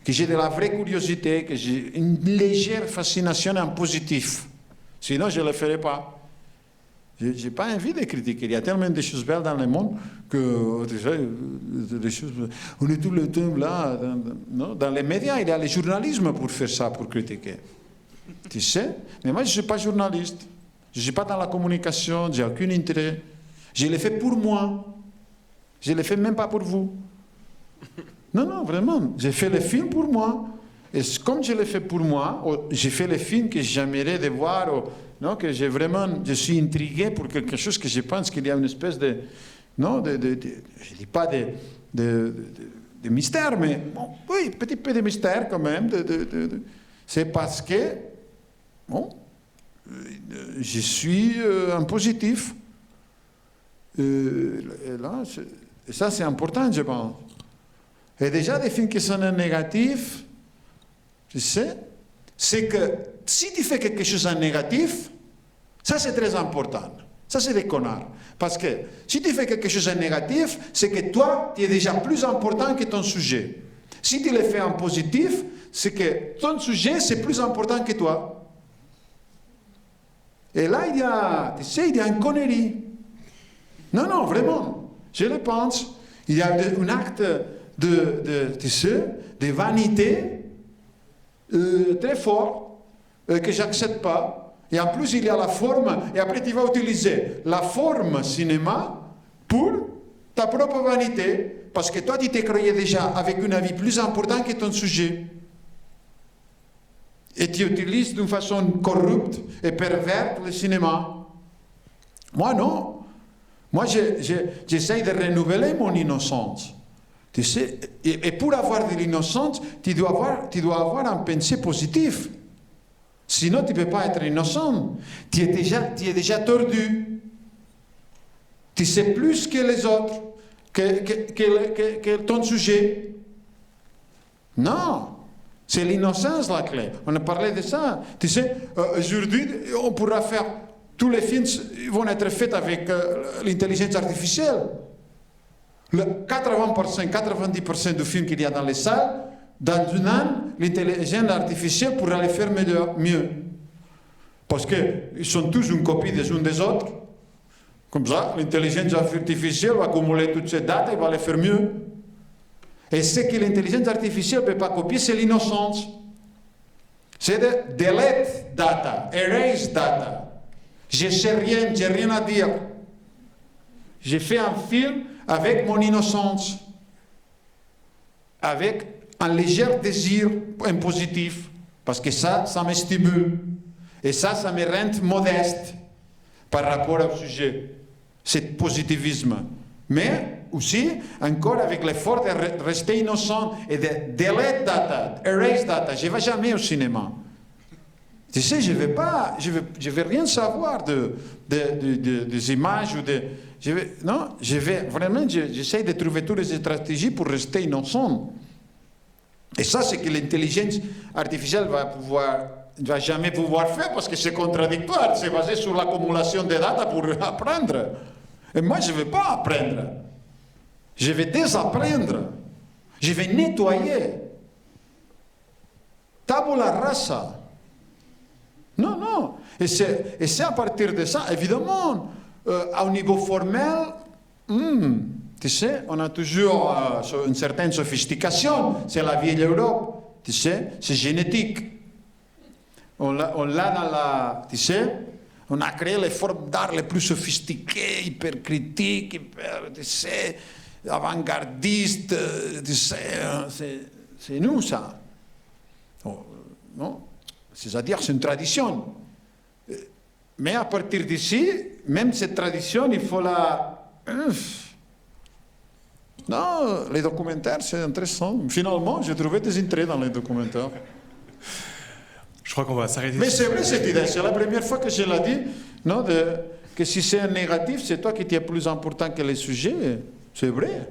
que j'ai de la vraie curiosité, que j'ai une légère fascination en positif. Sinon, je ne le ferai pas. Je n'ai pas envie de critiquer. Il y a tellement de choses belles dans le monde que, tu sais, des choses, on est tout le temps là. Dans les médias, il y a le journalisme pour faire ça, pour critiquer. Tu sais? Mais moi, je ne suis pas journaliste. Je ne suis pas dans la communication, je n'ai aucun intérêt. Je l'ai fait pour moi. Je ne l'ai fait même pas pour vous. Non, vraiment. J'ai fait le film pour moi. Et comme je l'ai fait pour moi, j'ai fait le film que j'aimerais de voir, que je suis intrigué pour quelque chose que je pense qu'il y a une espèce je ne dis pas de mystère, mais bon, oui, petit peu de mystère quand même. C'est parce que, je suis en positif. Et ça, c'est important, je pense. Et déjà, des films qui sont négatifs, tu sais, c'est que si tu fais quelque chose en négatif, ça c'est très important. Ça c'est des connards. Parce que si tu fais quelque chose en négatif, c'est que toi, tu es déjà plus important que ton sujet. Si tu le fais en positif, c'est que ton sujet, c'est plus important que toi. Et là, il y a une connerie. Non, vraiment, je le pense. Il y a un acte de vanité très fort que j'accepte pas. Et en plus, il y a la forme, et après tu vas utiliser la forme cinéma pour ta propre vanité, parce que toi, tu t'es créé déjà avec une avis plus importante que ton sujet. Et tu utilises d'une façon corrupte et perverte le cinéma. Moi, non. Moi, j'essaye de renouveler mon innocence. Tu sais, et pour avoir de l'innocence, tu dois avoir un pensée positif. Sinon, tu ne peux pas être innocent. Tu es déjà tordu. Tu sais plus que les autres, que ton sujet. Non, c'est l'innocence la clé. On a parlé de ça. Tu sais, aujourd'hui, on pourra faire... Tous les films vont être faits avec l'intelligence artificielle. Le 80%, 90% des films qu'il y a dans les salles, dans un an, l'intelligence artificielle pourra les faire mieux. Parce qu'ils sont tous une copie des uns des autres. Comme ça, l'intelligence artificielle va accumuler toutes ces dates et va les faire mieux. Et ce que l'intelligence artificielle ne peut pas copier, c'est l'innocence. C'est de delete data, erase data. Je ne sais rien, je n'ai rien à dire. J'ai fait un film avec mon innocence, avec un léger désir positif, parce que ça me stimule. Et ça me rend modeste par rapport au sujet. C'est positivisme. Mais aussi, encore avec l'effort de rester innocent et de delete data, erase data. Je ne vais jamais au cinéma. Tu sais, je vais rien savoir des images ou de... j'essaie de trouver toutes les stratégies pour rester innocent. Et ça, c'est que l'intelligence artificielle va jamais pouvoir faire parce que c'est contradictoire. C'est basé sur l'accumulation de data pour apprendre. Et moi, je ne vais pas apprendre. Je vais désapprendre. Je vais nettoyer. Tabula rasa. Non. Et c'est à partir de ça, évidemment, au niveau formel, tu sais, on a toujours une certaine sophistication. C'est la vieille Europe, tu sais, c'est génétique. On l'a dans la... Tu sais, on a créé les formes d'art les plus sophistiquées, hyper critiques, hyper, tu sais, avant-gardistes, tu sais, c'est nous ça. Non? C'est-à-dire, c'est une tradition. Mais à partir d'ici, même cette tradition, il faut la... Non, les documentaires, c'est intéressant. Finalement, j'ai trouvé des intérêts dans les documentaires. Je crois qu'on va s'arrêter. Mais c'est vrai cette idée, c'est la première fois que je l'ai dit, non, que si c'est un négatif, c'est toi qui es plus important que les sujets. C'est vrai.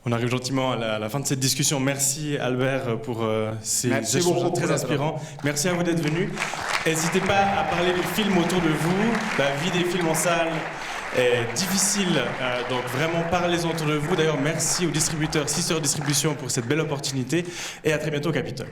On arrive gentiment à la fin de cette discussion. Merci Albert pour ces Merci échanges beaucoup très pour inspirants. Merci à vous d'être venus. N'hésitez pas à parler du film autour de vous. La vie des films en salle est difficile, donc vraiment parlez-en autour de vous. D'ailleurs, merci aux distributeurs 6 heures distribution pour cette belle opportunité et à très bientôt au Capitole.